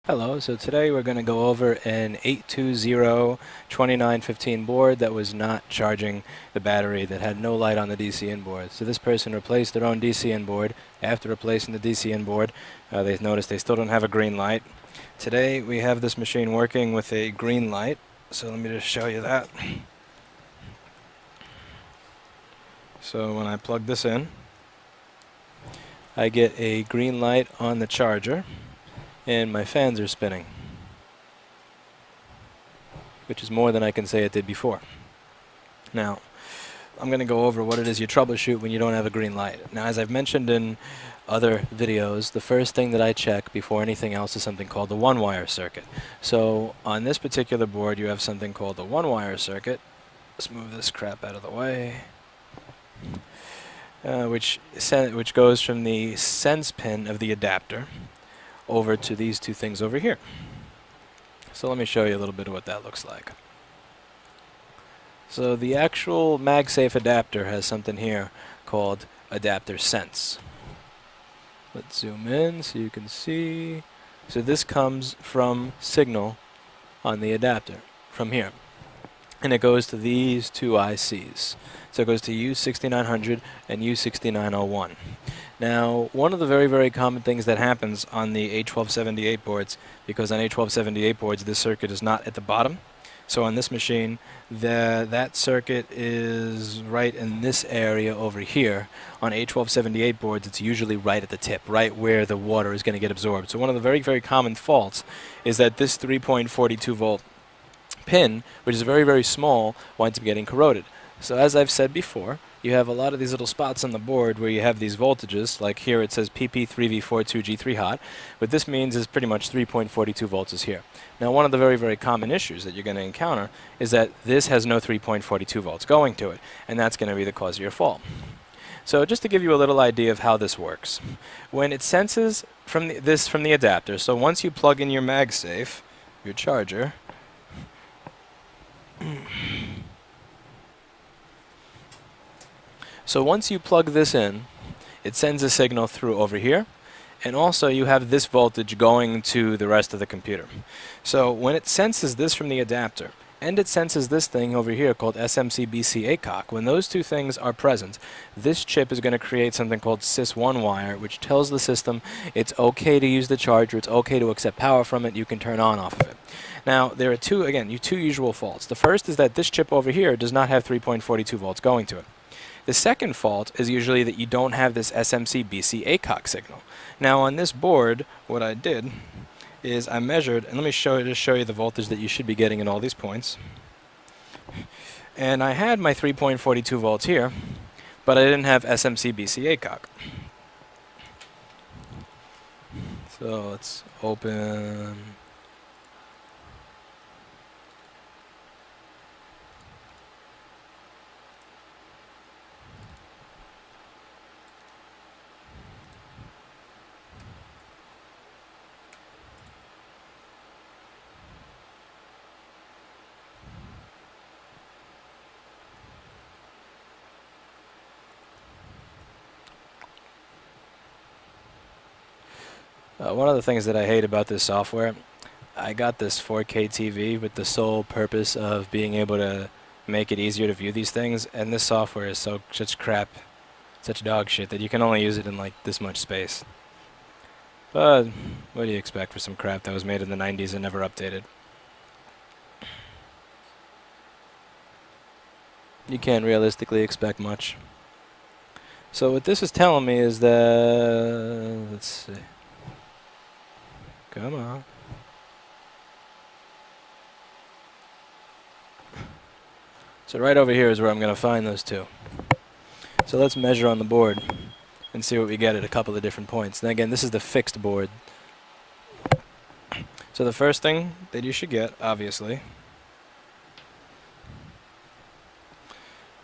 Hello, so today we're going to go over an 820-2915 board that was not charging the battery, that had no light on the DC-in board. So this person replaced their own DC-in board. After replacing the DC-in board, they noticed they still don't have a green light. Today we have this machine working with a green light, so let me just show you that. So when I plug this in, I get a green light on the charger, and my fans are spinning, which is more than I can say it did before. Now, I'm going to go over what it is you troubleshoot when you don't have a green light. Now, as I've mentioned in other videos, the first thing that I check before anything else is something called the one-wire circuit. So on this particular board, you have something called the one-wire circuit. Let's move this crap out of the way. Which goes from the sense pin of the adapter over to these two things over here. So let me show you a little bit of what that looks like. So the actual MagSafe adapter has something here called adapter sense. Let's zoom in so you can see. So this comes from signal on the adapter from here, and it goes to these two ICs. So it goes to U6900 and U6901. Now, one of the very, very common things that happens on the A1278 boards, because on A1278 boards this circuit is not at the bottom. So on this machine, that circuit is right in this area over here. On A1278 boards, it's usually right at the tip, right where the water is going to get absorbed. So one of the very, very common faults is that this 3.42 volt pin, which is very, very small, winds up getting corroded. So as I've said before, you have a lot of these little spots on the board where you have these voltages, like here it says PP3V42G3 hot. What this means is pretty much 3.42 volts is here. Now, one of the very, very common issues that you're going to encounter is that this has no 3.42 volts going to it, and that's going to be the cause of your fault. So just to give you a little idea of how this works, when it senses from the adapter, so once you plug in your MagSafe, your charger, so once you plug this in, it sends a signal through over here, and also you have this voltage going to the rest of the computer. So when it senses this from the adapter, and it senses this thing over here called SMC-BC ACOC, when those two things are present, this chip is going to create something called sys1 wire, which tells the system it's okay to use the charger, it's okay to accept power from it, you can turn on off of it. Now, there are two usual faults. The first is that this chip over here does not have 3.42 volts going to it. The second fault is usually that you don't have this SMC-BC ACOC signal. Now on this board, what I did is I measured, and let me just show you the voltage that you should be getting in all these points. And I had my 3.42 volts here, but I didn't have SMC-BC ACOC. So let's open. One of the things that I hate about this software, I got this 4K TV with the sole purpose of being able to make it easier to view these things, and this software is such crap, such dog shit, that you can only use it in like this much space. But what do you expect for some crap that was made in the 90s and never updated? You can't realistically expect much. So what this is telling me is that, let's see. Come on. So right over here is where I'm going to find those two. So let's measure on the board and see what we get at a couple of different points. And again, this is the fixed board. So the first thing that you should get, obviously,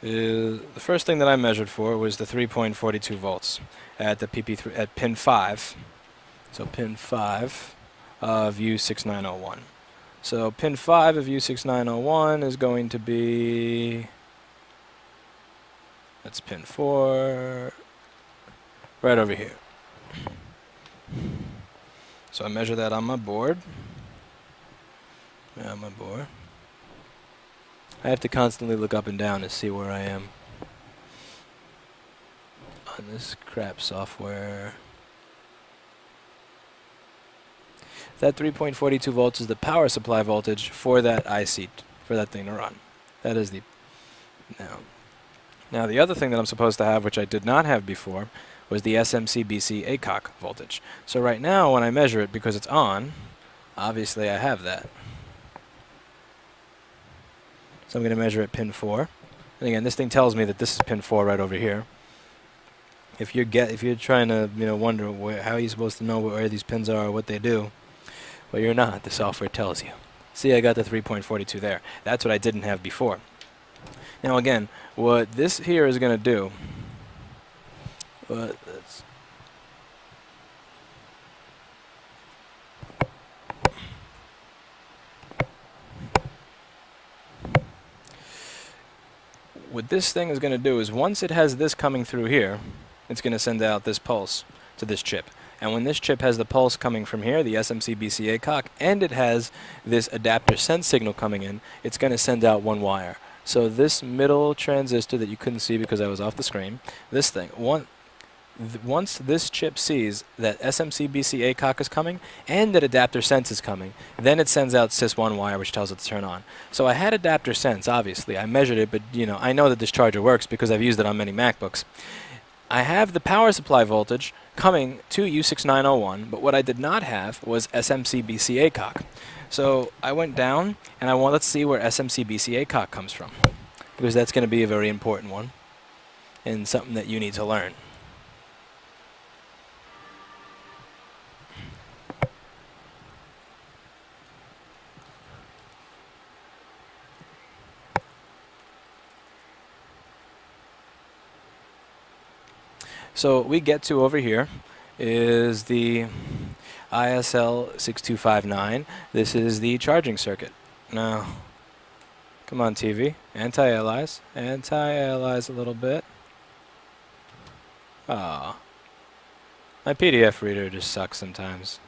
is the first thing that I measured for was the 3.42 volts at the PP3 at pin 5. So pin 5 of U6901. So pin 5 of U6901 is going to be, that's pin 4, right over here. So I measure that on my board. On my board. I have to constantly look up and down to see where I am on this crap software. That 3.42 volts is the power supply voltage for that IC, for that thing to run. That is the... Now the other thing that I'm supposed to have, which I did not have before, was the SMC-BC ACOC voltage. So right now when I measure it, because it's on, obviously I have that. So I'm going to measure at pin 4. And again, this thing tells me that this is pin 4 right over here. If you're trying to wonder how are you supposed to know where these pins are or what they do, well, you're not. The software tells you. See, I got the 3.42 there. That's what I didn't have before. Now again, what this here is going to do, what this thing is going to do is once it has this coming through here, it's going to send out this pulse to this chip. And when this chip has the pulse coming from here, the SMC-BC ACOC, and it has this adapter sense signal coming in, it's going to send out one wire. So this middle transistor that you couldn't see because I was off the screen, this thing, once this chip sees that SMC-BC ACOC is coming and that adapter sense is coming, then it sends out sys1 wire, which tells it to turn on. So I had adapter sense, obviously. I measured it, but I know that this charger works because I've used it on many MacBooks. I have the power supply voltage coming to U6901, but what I did not have was SMC-BC ACOC. So I went down and let's see where SMC-BC ACOC comes from, because that's going to be a very important one and something that you need to learn. So what we get to over here is the ISL6259. This is the charging circuit. Now, come on TV, anti-alias a little bit. Ah, my PDF reader just sucks sometimes.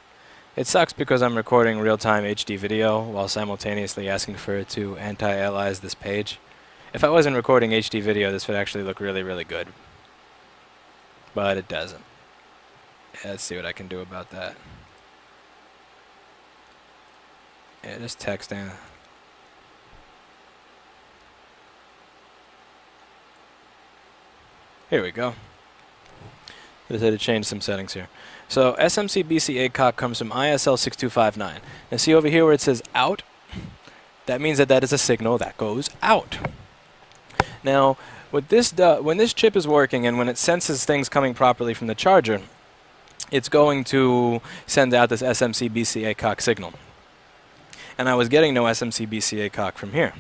It sucks because I'm recording real-time HD video while simultaneously asking for it to anti-alias this page. If I wasn't recording HD video, this would actually look really, really good. But it doesn't. Yeah, let's see what I can do about that. Yeah, just text in. Here we go. I just had to change some settings here. So SMC-BC ACOC comes from ISL6259. Now see over here where it says out? That means that that is a signal that goes out. Now, what this does, when this chip is working and when it senses things coming properly from the charger, it's going to send out this SMC-BC ACOC signal. And I was getting no SMC-BC ACOC from here.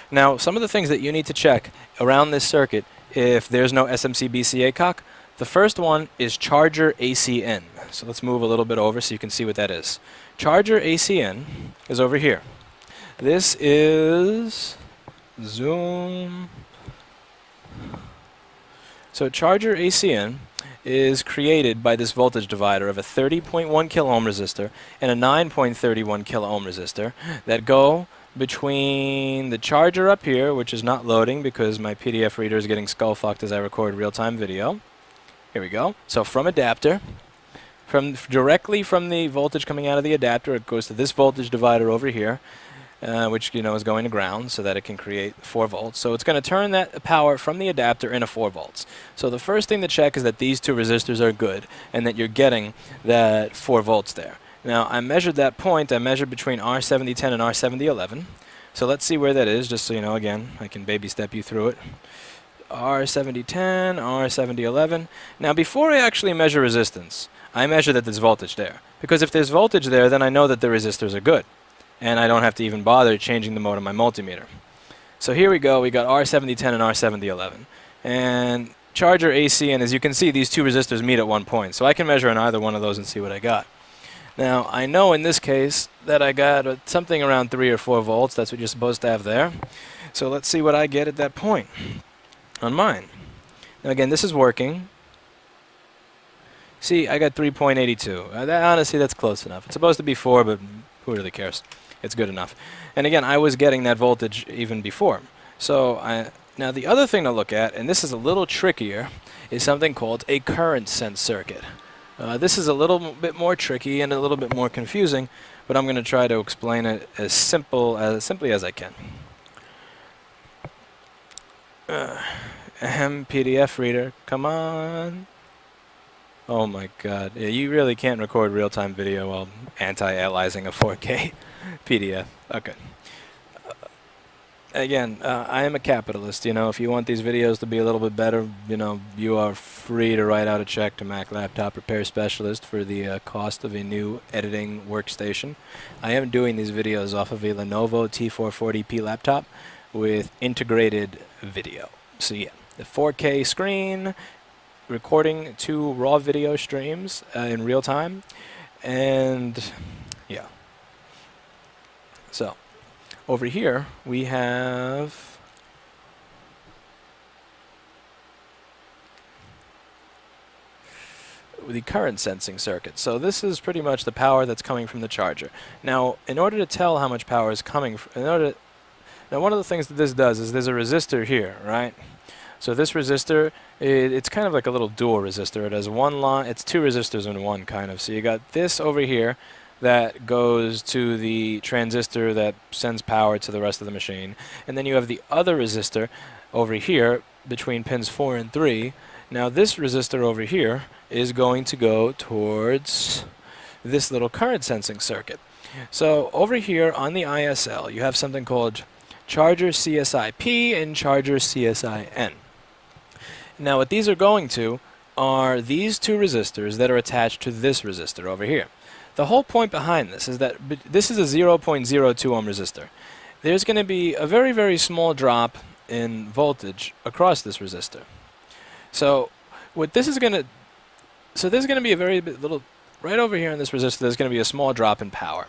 Now, some of the things that you need to check around this circuit if there's no SMC-BC ACOC, the first one is charger ACN. So let's move a little bit over so you can see what that is. Charger ACN is over here. This is... zoom. So charger ACN is created by this voltage divider of a 30.1 kilo ohm resistor and a 9.31 kilo ohm resistor that go between the charger up here, which is not loading because my PDF reader is getting skull-fucked as I record real-time video. Here we go. So from adapter, directly from the voltage coming out of the adapter, it goes to this voltage divider over here, which is going to ground so that it can create 4 volts. So it's going to turn that power from the adapter into 4 volts. So the first thing to check is that these 2 resistors are good and that you're getting that 4 volts there. Now I measured that point. I measured between R7010 and R7011. So let's see where that is, just so you know. Again, I can baby step you through it. R7010, R7011. Now before I actually measure resistance, I measure that there's voltage there. Because if there's voltage there, then I know that the resistors are good. And I don't have to even bother changing the mode of my multimeter. So here we go. We got R7010 and R7011. And charger AC, and as you can see, these 2 resistors meet at one point. So I can measure on either one of those and see what I got. Now, I know in this case that I got something around 3 or 4 volts. That's what you're supposed to have there. So let's see what I get at that point on mine. Now again, this is working. See, I got 3.82. Honestly, that's close enough. It's supposed to be 4, but who really cares? It's good enough. And again, I was getting that voltage even before. So now the other thing to look at, and this is a little trickier, is something called a current sense circuit. This is a little bit more tricky and a little bit more confusing, but I'm going to try to explain it as simply as I can. PDF reader, come on. Oh my god. Yeah, you really can't record real-time video while anti-aliasing a 4K PDF. Okay. Again, I am a capitalist. You know, if you want these videos to be a little bit better, you know, you are free to write out a check to Mac Laptop Repair Specialist for the cost of a new editing workstation. I am doing these videos off of a Lenovo T440p laptop with integrated video. So yeah, the 4K screen, recording 2 raw video streams in real time, and yeah. So over here we have the current sensing circuit. So this is pretty much the power that's coming from the charger. Now, in order to tell how much power is coming, now one of the things that this does is there's a resistor here, right? So this resistor, it's kind of like a little dual resistor. It has one line, it's 2 resistors in one kind of. So you got this over here that goes to the transistor that sends power to the rest of the machine. And then you have the other resistor over here between pins 4 and 3. Now this resistor over here is going to go towards this little current sensing circuit. So over here on the ISL, you have something called charger CSI-P and charger CSI-N. Now what these are going to are these 2 resistors that are attached to this resistor over here. The whole point behind this is that this is a 0.02 ohm resistor. There's going to be a very, very small drop in voltage across this resistor. So what this is going to, there's going to be a very little, right over here in this resistor, there's going to be a small drop in power.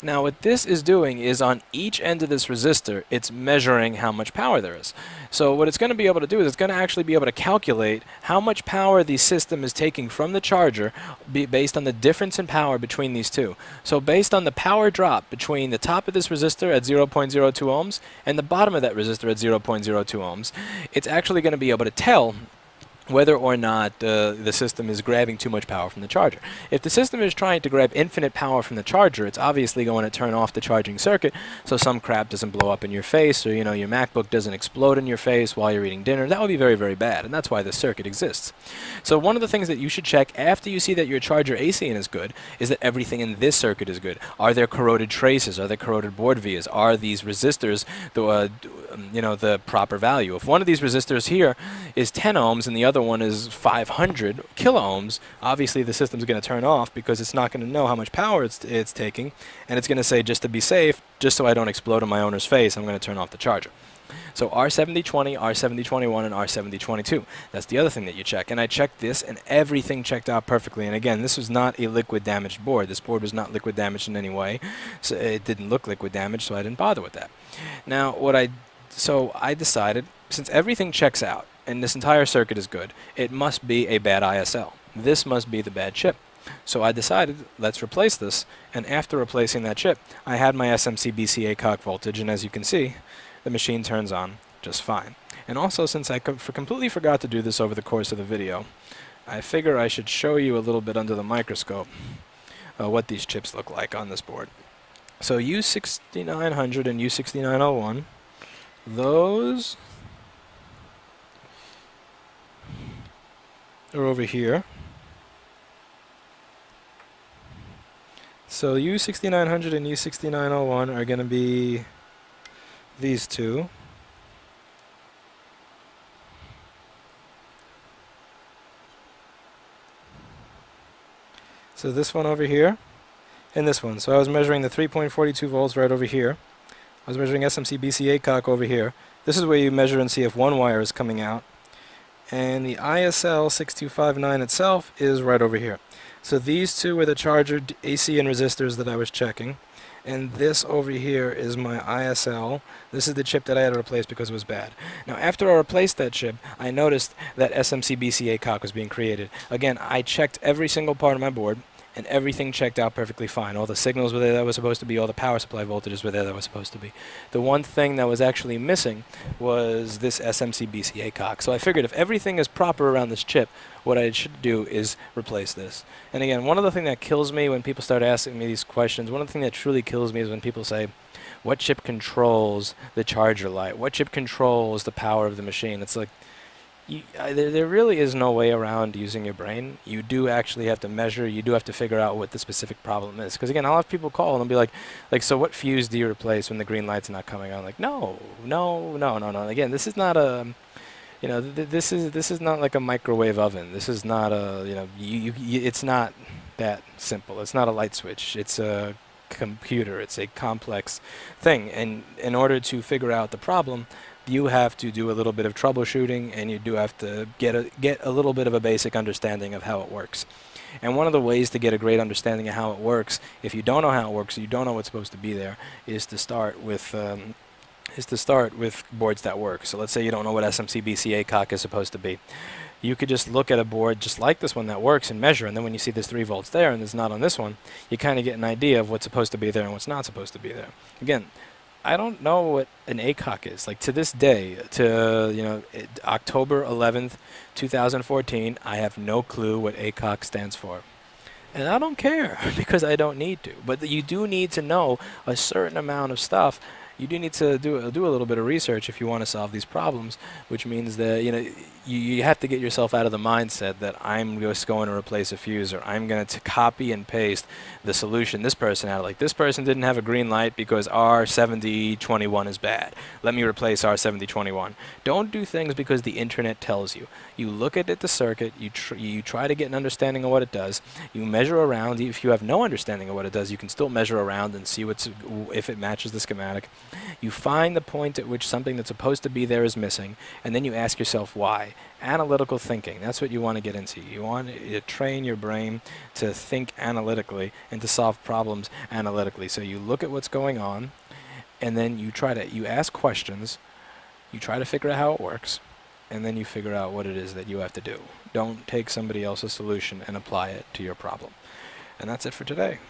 Now what this is doing is on each end of this resistor, it's measuring how much power there is. So what it's going to be able to do is it's going to actually be able to calculate how much power the system is taking from the charger based on the difference in power between these 2. So based on the power drop between the top of this resistor at 0.02 ohms and the bottom of that resistor at 0.02 ohms, it's actually going to be able to tell whether or not the system is grabbing too much power from the charger. If the system is trying to grab infinite power from the charger, it's obviously going to turn off the charging circuit so some crap doesn't blow up in your face, or, you know, your MacBook doesn't explode in your face while you're eating dinner. That would be very, very bad, and that's why this circuit exists. So one of the things that you should check after you see that your charger AC-in is good is that everything in this circuit is good. Are there corroded traces? Are there corroded board vias? Are these resistors the proper value? If one of these resistors here is 10 ohms and the other one is 500 kilo ohms, obviously the system's going to turn off because it's not going to know how much power it's taking, and it's going to say, just to be safe, just so I don't explode in my owner's face, I'm going to turn off the charger. So R7020, R7021, and R7022. That's the other thing that you check. And I checked this, and everything checked out perfectly. And again, this was not a liquid damaged board. This board was not liquid damaged in any way. So it didn't look liquid damaged, so I didn't bother with that. Now, so I decided, since everything checks out, and this entire circuit is good, it must be a bad ISL. This must be the bad chip. So I decided, let's replace this, and after replacing that chip, I had my SMC BCA cock voltage, and as you can see, the machine turns on just fine. And also, since I completely forgot to do this over the course of the video, I figure I should show you a little bit under the microscope what these chips look like on this board. So U6900 and U6901, those are over here. So U6900 and U6901 are going to be these 2. So this one over here and this one. So I was measuring the 3.42 volts right over here. I was measuring SMC BCA cock over here. This is where you measure and see if one wire is coming out. And the ISL 6259 itself is right over here. So these 2 were the charger AC and resistors that I was checking. and this over here is my ISL. This is the chip that I had to replace because it was bad. Now, after I replaced that chip, I noticed that SMC-BCA cock was being created. Again, I checked every single part of my board, and everything checked out perfectly fine. All the signals were there that were supposed to be, all the power supply voltages were there that were supposed to be. The one thing that was actually missing was this SMC-BCA cock. So I figured if everything is proper around this chip, what I should do is replace this. And again, one of the things that kills me when people start asking me these questions, one of the things that truly kills me is when people say, what chip controls the charger light? What chip controls the power of the machine? It's like, there really is no way around using your brain. You do actually have to measure. You do have to figure out what the specific problem is. Because again, I'll have people call and they'll be like, so what fuse do you replace when the green light's not coming on? Like, no. Again, this is not a, this is not like a microwave oven. This is not a, it's not that simple. It's not a light switch. It's a computer. It's a complex thing. And in order to figure out the problem, you have to do a little bit of troubleshooting, and you do have to get a little bit of a basic understanding of how it works. And one of the ways to get a great understanding of how it works, if you don't know how it works, you don't know what's supposed to be there, is to start with boards that work. So let's say you don't know what SMC-BCA cock is supposed to be. You could just look at a board just like this one that works and measure, and then when you see there's 3 volts there and there's not on this one, you kind of get an idea of what's supposed to be there and what's not supposed to be there. Again, I don't know what an ACOC is. Like, to this day, October 11th, 2014, I have no clue what ACOC stands for. And I don't care, because I don't need to. But you do need to know a certain amount of stuff. You do need to do a little bit of research if you want to solve these problems, which means that you have to get yourself out of the mindset that I'm just going to replace a fuse, or I'm going to copy and paste the solution this person had. Like, this person didn't have a green light because R7021 is bad. Let me replace R7021. Don't do things because the internet tells you. You look at the circuit, you try to get an understanding of what it does, you measure around. If you have no understanding of what it does, you can still measure around and see if it matches the schematic. You find the point at which something that's supposed to be there is missing, and then you ask yourself why. Analytical thinking, that's what you want to get into. You want to train your brain to think analytically and to solve problems analytically. So you look at what's going on, and then you ask questions, you try to figure out how it works, and then you figure out what it is that you have to do. Don't take somebody else's solution and apply it to your problem. And that's it for today.